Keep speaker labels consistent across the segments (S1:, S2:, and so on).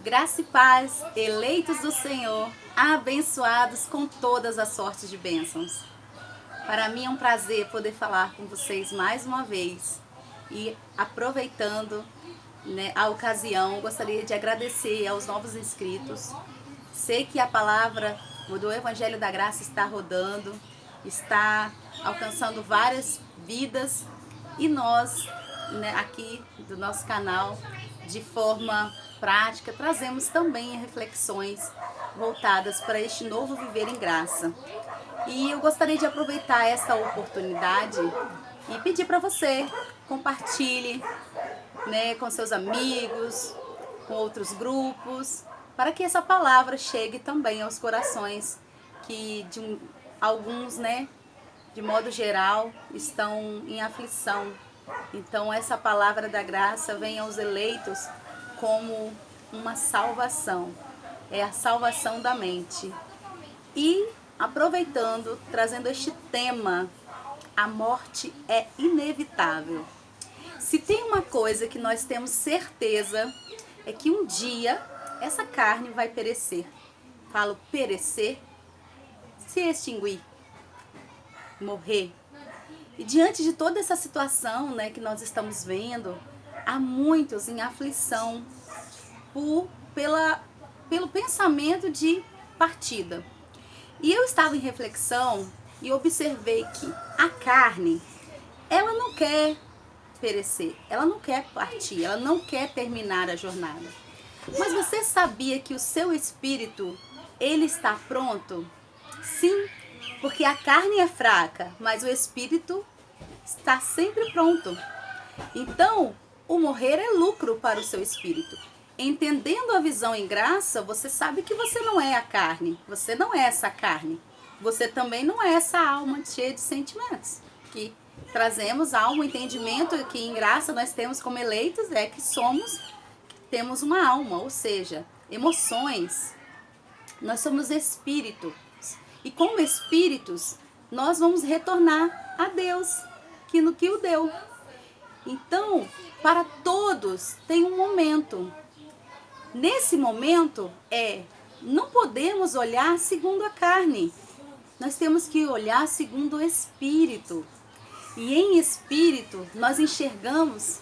S1: Graça e paz, eleitos do Senhor, abençoados com todas as sortes de bênçãos. Para mim é um prazer poder falar com vocês mais uma vez. E aproveitando, a ocasião, gostaria de agradecer aos novos inscritos. Sei que a palavra do Evangelho da Graça está rodando, está alcançando várias vidas e nós, aqui do nosso canal, de forma prática, trazemos também reflexões voltadas para este novo viver em graça. E eu gostaria de aproveitar essa oportunidade e pedir para você compartilhe, com seus amigos, com outros grupos, para que essa palavra chegue também aos corações que alguns, de modo geral, estão em aflição. Então essa palavra da graça vem aos eleitos como uma salvação, é a salvação da mente. E aproveitando, trazendo este tema, a morte é inevitável. Se tem uma coisa que nós temos certeza, é que um dia essa carne vai perecer. Falo perecer, se extinguir, morrer. E diante de toda essa situação, que nós estamos vendo, há muitos em aflição pelo pensamento de partida. E eu estava em reflexão e observei que a carne, ela não quer perecer, ela não quer partir, ela não quer terminar a jornada. Mas você sabia que o seu espírito, ele está pronto? Sim, porque a carne é fraca, mas o espírito está sempre pronto. Então, o morrer é lucro para o seu espírito. Entendendo a visão em graça, você sabe que você não é a carne, você não é essa carne. Você também não é essa alma cheia de sentimentos. Que trazemos alma, entendimento que em graça nós temos como eleitos, é que temos uma alma, ou seja, emoções. Nós somos espíritos. E como espíritos, nós vamos retornar a Deus, que o deu. Então, para todos tem um momento. Nesse momento, não podemos olhar segundo a carne. Nós temos que olhar segundo o espírito. E em espírito, nós enxergamos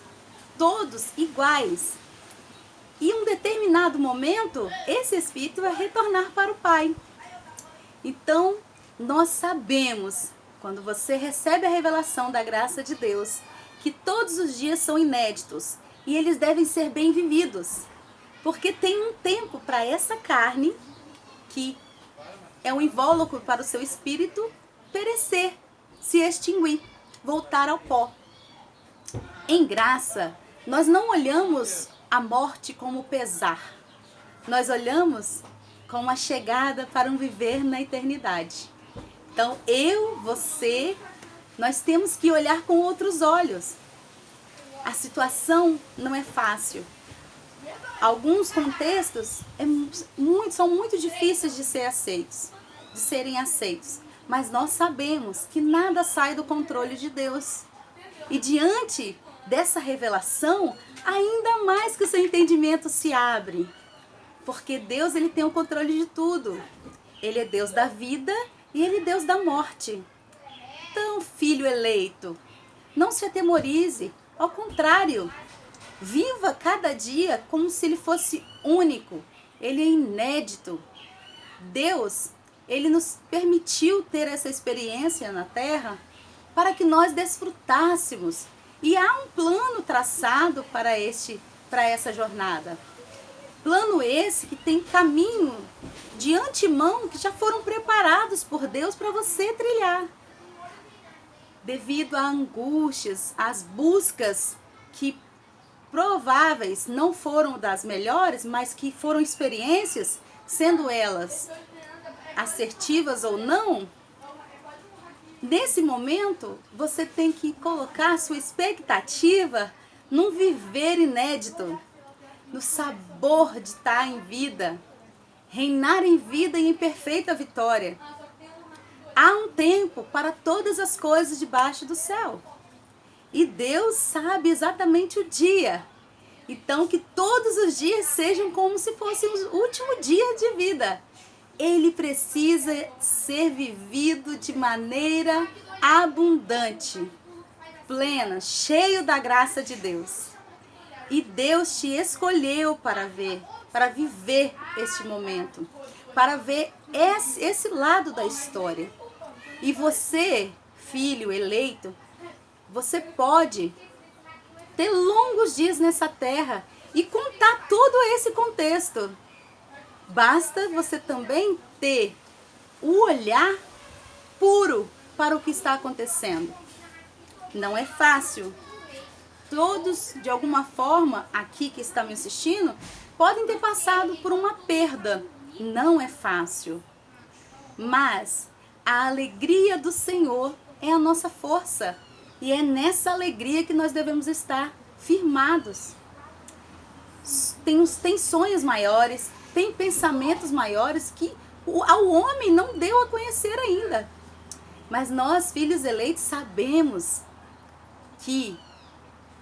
S1: todos iguais. E em um determinado momento, esse espírito vai retornar para o Pai. Então, nós sabemos, quando você recebe a revelação da graça de Deus, que todos os dias são inéditos e eles devem ser bem vividos. Porque tem um tempo para essa carne, que é um invólucro para o seu espírito, perecer, se extinguir, voltar ao pó. Em graça, nós não olhamos a morte como pesar. Nós olhamos como a chegada para um viver na eternidade. Então, você, nós temos que olhar com outros olhos. A situação não é fácil. Alguns contextos são muito difíceis de serem aceitos. Mas nós sabemos que nada sai do controle de Deus. E diante dessa revelação, ainda mais que o seu entendimento se abre. Porque Deus, ele tem o controle de tudo. Ele é Deus da vida e ele é Deus da morte. Então, filho eleito, não se atemorize. Ao contrário, viva cada dia como se ele fosse único. Ele é inédito. Deus, ele nos permitiu ter essa experiência na Terra para que nós desfrutássemos. E há um plano traçado para essa jornada. Plano esse que tem caminho de antemão que já foram preparados por Deus para você trilhar. Devido a angústias, às buscas que prováveis não foram das melhores, mas que foram experiências, sendo elas assertivas ou não, nesse momento você tem que colocar sua expectativa num viver inédito, no sabor de estar em vida, reinar em vida e em perfeita vitória. Há um tempo para todas as coisas debaixo do céu. E Deus sabe exatamente o dia. Então, que todos os dias sejam como se fosse o último dia de vida. Ele precisa ser vivido de maneira abundante, plena, cheio da graça de Deus. E Deus te escolheu para viver este momento, para ver esse lado da história. E você, filho eleito, você pode ter longos dias nessa terra e contar todo esse contexto. Basta você também ter o olhar puro para o que está acontecendo. Não é fácil. Todos, de alguma forma, aqui que estão me assistindo, podem ter passado por uma perda. Não é fácil. Mas a alegria do Senhor é a nossa força. E é nessa alegria que nós devemos estar firmados. Tem sonhos maiores, tem pensamentos maiores que ao homem não deu a conhecer ainda. Mas nós, filhos eleitos, sabemos que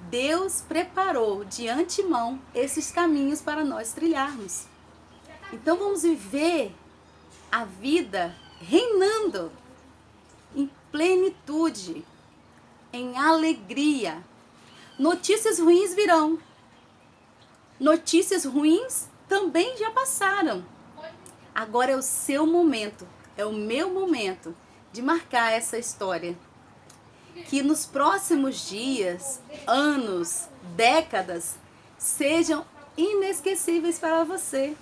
S1: Deus preparou de antemão esses caminhos para nós trilharmos. Então vamos viver a vida reinando em plenitude, em alegria. Notícias ruins virão. Notícias ruins também já passaram. Agora é o seu momento, é o meu momento de marcar essa história. Que nos próximos dias, anos, décadas, sejam inesquecíveis para você.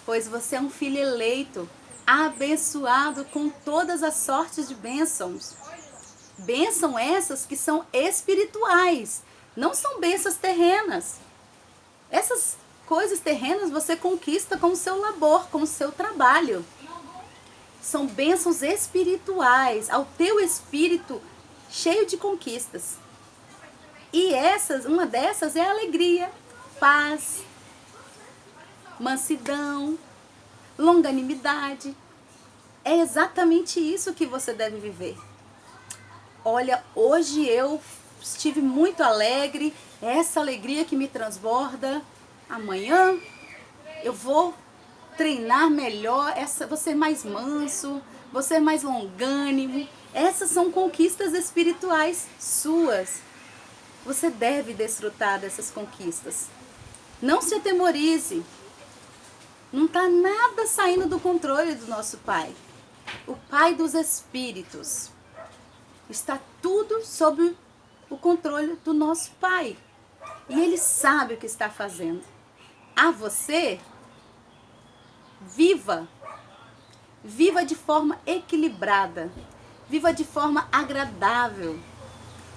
S1: Pois você é um filho eleito, abençoado com todas as sortes de bênçãos. Bênçãos essas que são espirituais, não são bênçãos terrenas. Essas coisas terrenas você conquista com o seu labor, com o seu trabalho. São bênçãos espirituais, ao teu espírito cheio de conquistas. E uma dessas é a alegria, paz, mansidão, longanimidade. É exatamente isso que você deve viver. Olha, hoje eu estive muito alegre, essa alegria que me transborda. Amanhã eu vou treinar melhor, vou ser mais manso, vou ser mais longânimo. Essas são conquistas espirituais suas. Você deve desfrutar dessas conquistas. Não se atemorize. Não está nada saindo do controle do nosso Pai. O Pai dos Espíritos. Está tudo sob o controle do nosso Pai. E Ele sabe o que está fazendo. A você, viva. Viva de forma equilibrada. Viva de forma agradável.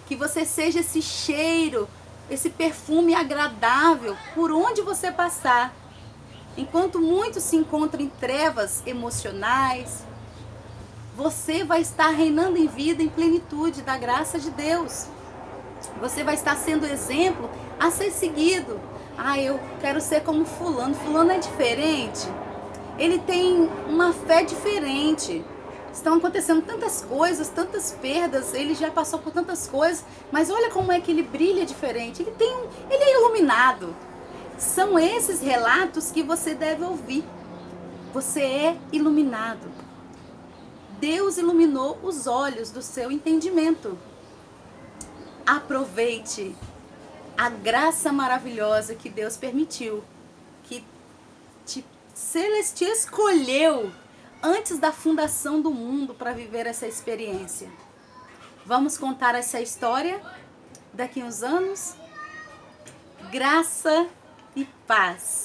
S1: Que você seja esse cheiro, esse perfume agradável por onde você passar. Enquanto muitos se encontram em trevas emocionais, você vai estar reinando em vida, em plenitude da graça de Deus. Você vai estar sendo exemplo a ser seguido. Eu quero ser como fulano. Fulano é diferente. Ele tem uma fé diferente. Estão acontecendo tantas coisas, tantas perdas. Ele já passou por tantas coisas. Mas olha como é que ele brilha diferente. Ele é iluminado. São esses relatos que você deve ouvir. Você é iluminado. Deus iluminou os olhos do seu entendimento. Aproveite a graça maravilhosa que Deus permitiu, que te escolheu antes da fundação do mundo para viver essa experiência. Vamos contar essa história daqui a uns anos? Graça e paz.